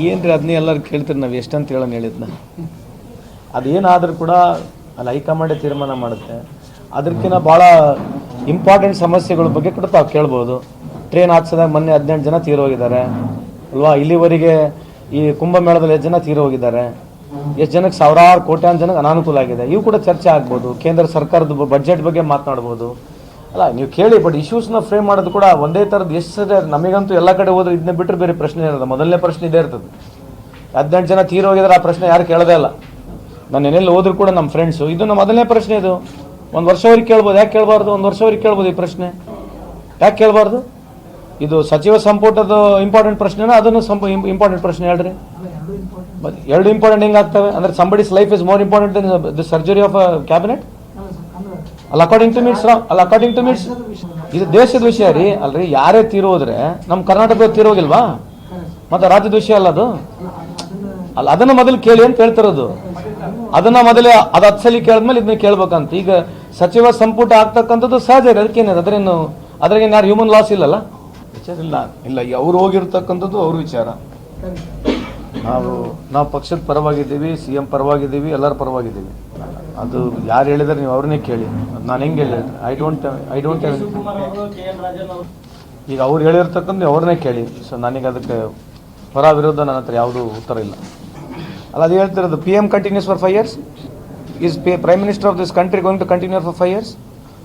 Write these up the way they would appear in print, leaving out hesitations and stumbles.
ಏನ್ರಿ ಅದನ್ನೇ ಎಲ್ಲರೂ ಕೇಳ್ತೀರಿ, ನಾವು ಎಷ್ಟಂತ ಹೇಳೋಣ ಹೇಳಿದ್ನ. ಅದೇನಾದರೂ ಕೂಡ ಅಲ್ಲಿ ಹೈಕಮಾಂಡೇ ತೀರ್ಮಾನ ಮಾಡುತ್ತೆ. ಅದಕ್ಕಿಂತ ಭಾಳ ಇಂಪಾರ್ಟೆಂಟ್ ಸಮಸ್ಯೆಗಳ ಬಗ್ಗೆ ಕೂಡ ತಾವು ಕೇಳ್ಬೋದು. ಟ್ರೈನ್ ಹಾಕ್ಸಿದಾಗ ಮೊನ್ನೆ 18 ಜನ ತೀರೋಗಿದ್ದಾರೆ ಅಲ್ವಾ? ಇಲ್ಲಿವರೆಗೆ ಈ ಕುಂಭಮೇಳದಲ್ಲಿ ಎಷ್ಟು ಜನ ತೀರೋಗಿದ್ದಾರೆ, ಎಷ್ಟು ಜನಕ್ಕೆ ಸಾವಿರಾರು ಕೋಟ್ಯಾಂತರ ಜನಕ್ಕೆ ಅನಾನುಕೂಲ ಆಗಿದೆ, ಇವು ಕೂಡ ಚರ್ಚೆ ಆಗ್ಬೋದು. ಕೇಂದ್ರ ಸರ್ಕಾರದ ಬಡ್ಜೆಟ್ ಬಗ್ಗೆ ಮಾತನಾಡ್ಬೋದು ಅಲ್ಲ, ನೀವು ಕೇಳಿ. ಬಟ್ ಇಶ್ಯೂಸ್ನ ಫ್ರೇಮ್ ಮಾಡೋದು ಕೂಡ ಒಂದೇ ಥರದ್ದು. ಎಷ್ಟು ನಮಗಂತೂ ಎಲ್ಲ ಕಡೆ ಹೋದ್ರೆ ಇದನ್ನ ಬಿಟ್ಟರೆ ಬೇರೆ ಪ್ರಶ್ನೆ ಇರೋದು. ಮೊದಲನೇ ಪ್ರಶ್ನೆ ಇದೇ ಇರ್ತದೆ. 18 ಜನ ತೀರೋಗಿದ್ರೆ ಆ ಪ್ರಶ್ನೆ ಯಾರು ಕೇಳೋದೇ ಇಲ್ಲ. ನಾನು ಏನೆಲ್ಲ ಹೋದ್ರು ಕೂಡ ನಮ್ಮ ಫ್ರೆಂಡ್ಸು, ಇದು ನಮ್ಮ ಮೊದಲನೇ ಪ್ರಶ್ನೆ. ಇದು ಒಂದು ವರ್ಷವರೆಗೆ ಕೇಳ್ಬೋದು, ಯಾಕೆ ಕೇಳಬಾರ್ದು? ಒಂದು ವರ್ಷವರೆಗೆ ಕೇಳ್ಬೋದು ಈ ಪ್ರಶ್ನೆ, ಯಾಕೆ ಕೇಳಬಾರ್ದು? ಇದು ಸಚಿವ ಸಂಪುಟದ ಇಂಪಾರ್ಟೆಂಟ್ ಪ್ರಶ್ನೆನ, ಅದನ್ನು ಇಂಪಾರ್ಟೆಂಟ್ ಪ್ರಶ್ನೆ ಹೇಳ್ರಿ. ಎರಡು ಇಂಪಾರ್ಟೆಂಟ್ ಹೆಂಗೆ ಆಗ್ತವೆ ಅಂದರೆ somebody's life is more important than the surgery of a cabinet ಅಲ್ಲ? ಅಕಾರ್ಡಿಂಗ್ ಟು ಮೀಟ್ಸ್ ಅಲ್ಲ, ಅಕಾರ್ಡಿಂಗ್ ಟು ಮೀಟ್ಸ್ ಇದು ದೇಶದ ವಿಷಯ ರೀ. ಅಲ್ರಿ, ಯಾರೇ ತೀರೋದ್ರೆ ನಮ್ಮ ಕರ್ನಾಟಕದ ತೀರೋಗಿಲ್ವಾ? ಮತ್ತೆ ರಾಜ್ಯದ ವಿಷಯ ಅಲ್ಲ ಅದು. ಅಲ್ಲ, ಅದನ್ನ ಮೊದಲು ಕೇಳಿ ಅಂತ ಹೇಳ್ತಿರೋದು. ಅದನ್ನ ಮೊದಲೇ ಅದು 10 ಸಲ ಕೇಳಿದ್ಮೇಲೆ ಇದನ್ನ ಕೇಳ್ಬೇಕಂತ. ಈಗ ಸಚಿವ ಸಂಪುಟ ಆಗ್ತಕ್ಕಂಥದ್ದು ಸಹಜ ರೀ. ಅದಕ್ಕೇನಿದೆ, ಅದ್ರಾಗೇನು ಯಾರು ಹ್ಯೂಮನ್ ಲಾಸ್ ಇಲ್ಲಲ್ಲ? ವಿಚಾರ ಇಲ್ಲ. ಅವ್ರು ಹೋಗಿರ್ತಕ್ಕಂಥದ್ದು ಅವ್ರ ವಿಚಾರ. ನಾವು ಪಕ್ಷದ ಪರವಾಗಿದ್ದೀವಿ, CM ಪರವಾಗಿದ್ದೀವಿ, ಎಲ್ಲರ ಪರವಾಗಿದ್ದೀವಿ. ಅದು ಯಾರು ಹೇಳಿದ್ರೆ ನೀವು ಅವ್ರನ್ನೇ ಕೇಳಿ. ನಾನು ಹೆಂಗೆ ಹೇಳಿ? ಐ ಡೋಂಟ್ ಈಗ ಅವ್ರು ಹೇಳಿರ್ತಕ್ಕಂಥ ನೀವು ಅವ್ರನ್ನೇ ಕೇಳಿ. ಸೊ ನನಗೆ ಅದಕ್ಕೆ ಪರ ವಿರೋಧ ನನ್ನ ಹತ್ರ ಯಾವುದೂ ಉತ್ತರ ಇಲ್ಲ. ಅಲ್ಲ, ಅದು ಹೇಳ್ತಿರೋದು PM continues for 5 years. Is prime minister of this country going to continue for 5 years?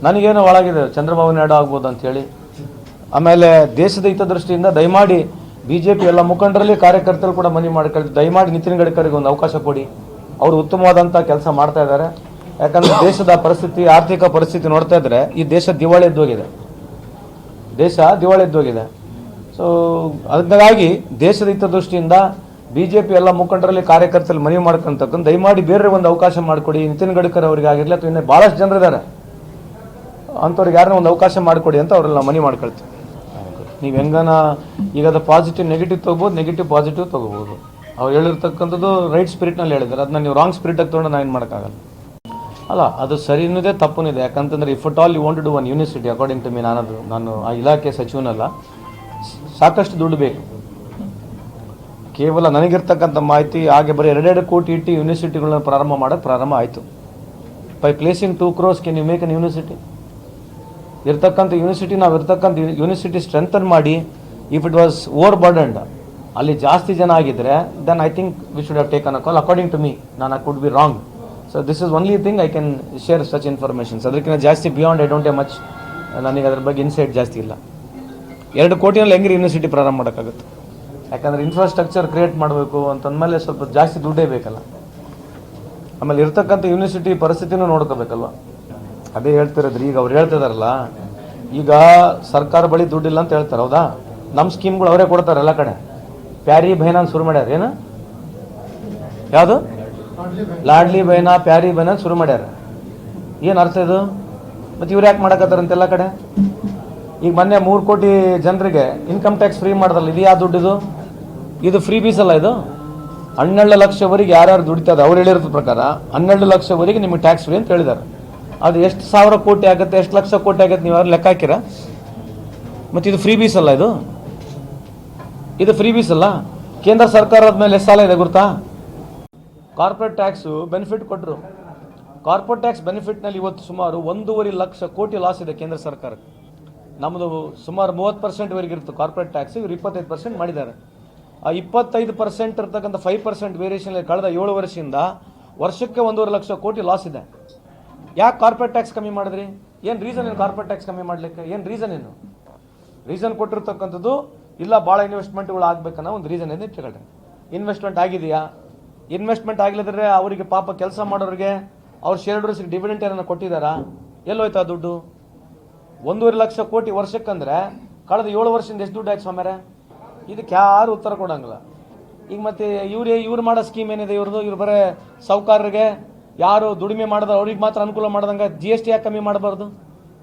ನನಗೇನೋ ಒಳಗಿದೆ ಚಂದ್ರಬಾಬು ನಾಯ್ಡು ಆಗ್ಬೋದು ಅಂತೇಳಿ. ಆಮೇಲೆ ದೇಶದ ಹಿತದೃಷ್ಟಿಯಿಂದ ದಯಮಾಡಿ BJP ಎಲ್ಲ ಮುಖಂಡರಲ್ಲಿ ಕಾರ್ಯಕರ್ತರು ಕೂಡ ಮನವಿ ಮಾಡ್ಕೊಳ್ತೀವಿ, ದಯಮಾಡಿ ನಿತಿನ್ ಗಡ್ಕರಿಗೆ ಒಂದು ಅವಕಾಶ ಕೊಡಿ. ಅವರು ಉತ್ತಮವಾದಂಥ ಕೆಲಸ ಮಾಡ್ತಾ ಇದ್ದಾರೆ. ಯಾಕಂದರೆ ದೇಶದ ಪರಿಸ್ಥಿತಿ, ಆರ್ಥಿಕ ಪರಿಸ್ಥಿತಿ ನೋಡ್ತಾ ಇದ್ರೆ ಈ ದೇಶ ದಿವಾಳಿ ಎದ್ದೋಗಿದೆ. ಸೊ ಅದಕ್ಕಾಗಿ ದೇಶದ ಹಿತದೃಷ್ಟಿಯಿಂದ BJP ಎಲ್ಲ ಮುಖಂಡರಲ್ಲಿ ಕಾರ್ಯಕರ್ತರಲ್ಲಿ ಮನವಿ ಮಾಡ್ಕೊಂತಕ್ಕಂಥ ದಯಮಾಡಿ ಬೇರೆ ಒಂದು ಅವಕಾಶ ಮಾಡಿಕೊಡಿ. ನಿತಿನ್ ಗಡ್ಕರಿ ಅವರಿಗೆ ಆಗಿರಲಿ ಅಥವಾ ಇನ್ನೂ ಭಾಳಷ್ಟು ಜನರಿದ್ದಾರೆ ಅಂಥವ್ರಿಗೆ ಯಾರನ್ನ ಒಂದು ಅವಕಾಶ ಮಾಡಿಕೊಡಿ ಅಂತ ಅವರೆಲ್ಲ ಮನವಿ ಮಾಡ್ಕೊಳ್ತೀವಿ. ನೀವು ಹೆಂಗನ ಈಗ ಅದು ಪಾಸಿಟಿವ್ ನೆಗೆಟಿವ್ ತೊಗೋಬೋದು, ನೆಗೆಟಿವ್ ಪಾಸಿಟಿವ್ ತೊಗೋಬೋದು. ಅವ್ರು ಹೇಳಿರ್ತಕ್ಕಂಥದ್ದು ರೈಟ್ ಸ್ಪಿರಿಟ್ನಲ್ಲಿ ಹೇಳಿದ್ದಾರೆ. ಅದನ್ನ ನೀವು ರಾಂಗ್ ಸ್ಪಿರಿಟಾಗಿ ತೊಗೊಂಡು ನಾನು ಏನು ಮಾಡೋಕ್ಕಾಗಲ್ಲ. ಅಲ್ಲ, ಅದು ಸರಿನೂ ತಪ್ಪೂ ಇದೆ. ಯಾಕಂತಂದರೆ if at all you want to do one university according to me, ನಾನು ಆ ಇಲಾಖೆ ಸಚಿವನಲ್ಲ, ಸಾಕಷ್ಟು ದುಡ್ಡು ಬೇಕು. ಕೇವಲ ನನಗಿರ್ತಕ್ಕಂಥ ಮಾಹಿತಿ ಹಾಗೆ ಬರೀ 2 ಕೋಟಿ ಇಟ್ಟು ಯೂನಿವರ್ಸಿಟಿಗಳನ್ನ ಪ್ರಾರಂಭ ಆಯಿತು. By placing 2 crores can you make an university? ಇರ್ತಕ್ಕಂಥ ಯೂನಿವರ್ಸಿಟಿ ಸ್ಟ್ರೆಂಥನ್ ಮಾಡಿ, if it was overburdened, ಅಲ್ಲಿ ಜಾಸ್ತಿ ಜನ ಆಗಿದ್ರೆ then I think we should have taken a call according to me. ನಾನು I could be wrong. So this is only thing I can share such informations. ಅದಕ್ಕಿಂತ ಜಾಸ್ತಿ beyond I don't have much. ನನಗೆ ಅದ್ರ ಬಗ್ಗೆ insight ಜಾಸ್ತಿ ಇಲ್ಲ. 2 ಕೋಟಿನಲ್ಲಿ ಹೆಂಗೆ university ಪ್ರಾರಂಭ ಮಾಡೋಕ್ಕಾಗುತ್ತೆ? ಯಾಕಂದರೆ ಇನ್ಫ್ರಾಸ್ಟ್ರಕ್ಚರ್ ಕ್ರಿಯೇಟ್ ಮಾಡಬೇಕು ಅಂತಂದಮೇಲೆ ಸ್ವಲ್ಪ ಜಾಸ್ತಿ ದುಡ್ಡೇ ಬೇಕಲ್ಲ. ಆಮೇಲೆ ಇರ್ತಕ್ಕಂಥ ಯೂನಿವರ್ಸಿಟಿ ಪರಿಸ್ಥಿತಿನೂ ನೋಡ್ಕೋಬೇಕಲ್ವ? ಅದೇ ಹೇಳ್ತಿರೋದ್ರಿ. ಈಗ ಅವ್ರು ಹೇಳ್ತಿದಾರಲ್ಲ, ಈಗ ಸರ್ಕಾರ ಬಳಿ ದುಡ್ಡಿಲ್ಲ ಅಂತ ಹೇಳ್ತಾರೆ, ಹೌದಾ? ನಮ್ಮ ಸ್ಕೀಮ್ಗಳು ಅವರೇ ಕೊಡ್ತಾರೆ ಎಲ್ಲ ಕಡೆ. ಪ್ಯಾರಿ ಬೈನಾನ್ ಶುರು ಮಾಡ್ಯಾರ. ಏನು ಯಾವುದು? ಲಾಡ್ಲಿ ಬೈನಾ, ಪ್ಯಾರಿ ಬೈನಾನ್ ಶುರು ಮಾಡ್ಯಾರ. ಏನು ಅರ್ಥ ಇದು? ಮತ್ತು ಇವ್ರು ಯಾಕೆ ಮಾಡಕತ್ತಾರಂತ ಎಲ್ಲ ಕಡೆ? ಈಗ ಮೊನ್ನೆ 3 ಕೋಟಿ ಜನರಿಗೆ ಇನ್ಕಮ್ ಟ್ಯಾಕ್ಸ್ ಫ್ರೀ ಮಾಡ್ದಲ್ಲ, ಇದು ಯಾವ ದುಡ್ಡಿದು? ಇದು ಫ್ರೀ ಬೀಸ್ ಅಲ್ಲ ಇದು. 12 ಲಕ್ಷವರೆಗೆ ಯಾರ್ಯಾರು ದುಡಿತದೆ ಅವ್ರು ಹೇಳಿರೋದ್ರ ಪ್ರಕಾರ 12 ಲಕ್ಷವರೆಗೆ ನಿಮಗೆ ಟ್ಯಾಕ್ಸ್ ಫ್ರೀ ಅಂತ ಹೇಳಿದ್ದಾರೆ. ಅದು ಎಷ್ಟು ಸಾವಿರ ಕೋಟಿ ಆಗುತ್ತೆ, ಎಷ್ಟು ಲಕ್ಷ ಕೋಟಿ ಆಗುತ್ತೆ, ನೀವು ಯಾರು ಲೆಕ್ಕ ಹಾಕಿರ? ಮತ್ತು ಇದು ಫ್ರೀ ಬೀಸ್ ಅಲ್ಲ, ಇದು ಫ್ರೀ ಬೀಸ್ ಅಲ್ಲ. ಕೇಂದ್ರ ಸರ್ಕಾರದ ಮೇಲೆ ಎಷ್ಟು ಸಾಲ ಇದೆ ಗೊತ್ತಾ? ಕಾರ್ಪೊರೇಟ್ ಟ್ಯಾಕ್ಸು ಬೆನಿಫಿಟ್ ಕೊಟ್ಟರು. ಕಾರ್ಪೊರೇಟ್ ಟ್ಯಾಕ್ಸ್ ಬೆನಿಫಿಟ್ನಲ್ಲಿ ಇವತ್ತು ಸುಮಾರು 1.5 ಲಕ್ಷ ಕೋಟಿ ಲಾಸ್ ಇದೆ ಕೇಂದ್ರ ಸರ್ಕಾರಕ್ಕೆ. ನಮ್ಮದು ಸುಮಾರು 30% ಇರುತ್ತೆ ಕಾರ್ಪೊರೇಟ್ ಟ್ಯಾಕ್ಸ್, ಇವರು 25% ಮಾಡಿದ್ದಾರೆ. ಆ 25% ಇರ್ತಕ್ಕಂಥ 5% ವೇರಿಯೇಷನ್ ಕಳೆದ 7 ವರ್ಷದಿಂದ ವರ್ಷಕ್ಕೆ 1.5 ಲಕ್ಷ ಕೋಟಿ ಲಾಸ್ ಇದೆ. ಯಾಕೆ ಕಾರ್ಪೊರೇಟ್ ಟ್ಯಾಕ್ಸ್ ಕಮ್ಮಿ ಮಾಡಿದ್ರಿ? ಏನು ರೀಸನ್ ಏನು ಕಾರ್ಪೊರೇಟ್ ಟ್ಯಾಕ್ಸ್ ಕಮ್ಮಿ ಮಾಡಲಿಕ್ಕೆ? ಏನು ರೀಸನ್ ಏನು? ರೀಸನ್ ಕೊಟ್ಟಿರ್ತಕ್ಕಂಥದ್ದು ಇಲ್ಲ, ಭಾಳ ಇನ್ವೆಸ್ಟ್ಮೆಂಟ್ಗಳು ಆಗಬೇಕನ್ನೋ ಒಂದು ರೀಸನ್ ಇದೆ ಇಟ್ಕೊಳ್ರಿ. ಇನ್ವೆಸ್ಟ್ಮೆಂಟ್ ಆಗಿದೆಯಾ? ಇನ್ವೆಸ್ಟ್ಮೆಂಟ್ ಆಗಲಿದ್ರೆ ಅವರಿಗೆ ಪಾಪ ಕೆಲಸ ಮಾಡೋರಿಗೆ ಅವ್ರ ಶೇರ್ ಹೋಲ್ಡರ್ಸ್ಗೆ ಡಿವಿಡೆಂಟ್ ಏನನ್ನ ಕೊಟ್ಟಿದ್ದಾರಾ? ಎಲ್ಲೋಯ್ತಾ ದುಡ್ಡು? 1.5 ಲಕ್ಷ ಕೋಟಿ ವರ್ಷಕ್ಕಂದ್ರೆ ಕಳೆದ 7 ವರ್ಷದಿಂದ ಎಷ್ಟು ದುಡ್ಡು ಆಯ್ತು ಸ್ವಾಮ್ಯಾರೆ? ಇದಕ್ಕೆ ಯಾರು ಉತ್ತರ ಕೊಡಂಗಿಲ್ಲ. ಈಗ ಮತ್ತೆ ಇವ್ರು ಮಾಡೋ ಸ್ಕೀಮ್ ಏನಿದೆ ಇವ್ರದ್ದು? ಇವ್ರು ಬರೀ ಸಾಹುಕಾರರಿಗೆ, ಯಾರು ದುಡಿಮೆ ಮಾಡಿದ್ರೆ ಅವ್ರಿಗೆ ಮಾತ್ರ ಅನುಕೂಲ ಮಾಡ್ದಂಗೆ GST ಯಾಕೆ ಕಮ್ಮಿ ಮಾಡಬಾರ್ದು?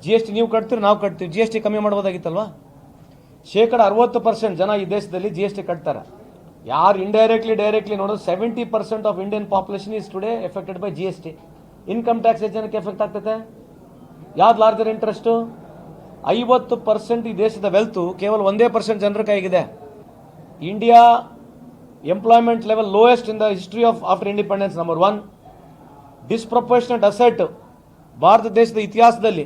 GST ನೀವು ಕಟ್ತೀರಿ, ನಾವು ಕಟ್ತೀವಿ, GST ಕಮ್ಮಿ ಮಾಡ್ಬೋದಾಗಿತ್ತಲ್ವಾ? 60% ಜನ ಈ ದೇಶದಲ್ಲಿ GST ಕಟ್ತಾರೆ. ಯಾರು ಇಂಡೈರೆಕ್ಟ್ಲಿ ಡೈರೆಕ್ಟ್ಲಿ ನೋಡೋದು 70% of Indian population is today affected by GST. Income tax ಎಷ್ಟು ಜನಕ್ಕೆ ಎಫೆಕ್ಟ್ ಆಗ್ತದೆ? ಯಾವ್ದು ಲಾರ್ಜರ್ ಇಂಟ್ರೆಸ್ಟು? 50% ಈ ದೇಶದ ವೆಲ್ತು ಕೇವಲ 1% ಜನರ ಕೈಗಿದೆ. India employment level lowest in the history of after independence. Number 1, disproportionate asset Bharat ದೇಶದ ಇತಿಹಾಸದಲ್ಲಿ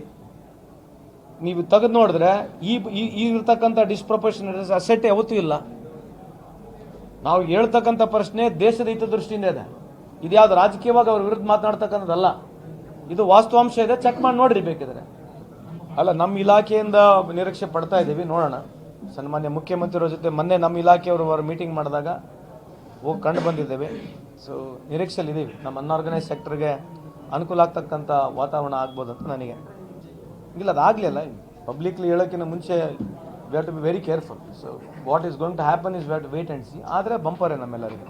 ನೀವು ತೆಗೆದು ನೋಡಿದ್ರೆ ಈ ಇರ್ತಕ್ಕಂಥ ಡಿಸ್ಪ್ರಪೋರ್ಷನೇಟ್ ಅಸೆಟ್ ಯಾವತ್ತೂ ಇಲ್ಲ. ನಾವು ಹೇಳ್ತಕ್ಕಂಥ ಪ್ರಶ್ನೆ ದೇಶದ ಹಿತದೃಷ್ಟಿಯಿಂದ ಇದೆ. ಇದ್ಯಾವುದು ರಾಜಕೀಯವಾಗಿ ಅವ್ರ ವಿರುದ್ಧ ಮಾತನಾಡ್ತಕ್ಕಂಥದ್ದಲ್ಲ, ಇದು ವಾಸ್ತವಾಂಶ ಇದೆ. ಚೆಕ್ ಮಾಡಿ ನೋಡ್ರಿ ಬೇಕಿದ್ರೆ. ಅಲ್ಲ, ನಮ್ಮ ಇಲಾಖೆಯಿಂದ ನಿರೀಕ್ಷೆ ಪಡ್ತಾ ಇದ್ದೀವಿ, ನೋಡೋಣ. ಸನ್ಮಾನ್ಯ ಮುಖ್ಯಮಂತ್ರಿಯವರ ಜೊತೆ ಮೊನ್ನೆ ನಮ್ಮ ಇಲಾಖೆಯವರು ಮೀಟಿಂಗ್ ಮಾಡಿದಾಗ ಹೋಗಿ ಕಂಡು ಬಂದಿದ್ದೇವೆ. ಸೊ ನಿರೀಕ್ಷೆಯಲ್ಲಿ ಇದ್ದೀವಿ, ನಮ್ಮ ಅನ್ಆರ್ಗನೈಸ್ ಸೆಕ್ಟರ್ಗೆ ಅನುಕೂಲ ಆಗ್ತಕ್ಕಂಥ ವಾತಾವರಣ ಆಗ್ಬೋದು ಅಂತ ನನಗೆ. ಇಲ್ಲ, ಅದಾಗಲಿಲ್ಲ. ಪಬ್ಲಿಕ್ಲಿ ಹೇಳೋಕ್ಕಿಂತ ಮುಂಚೆ we have to be very careful. So what is going to happen is we have to wait and see. ಆದರೆ ಬಂಪರೇ ನಮ್ಮೆಲ್ಲರಿಗೆ.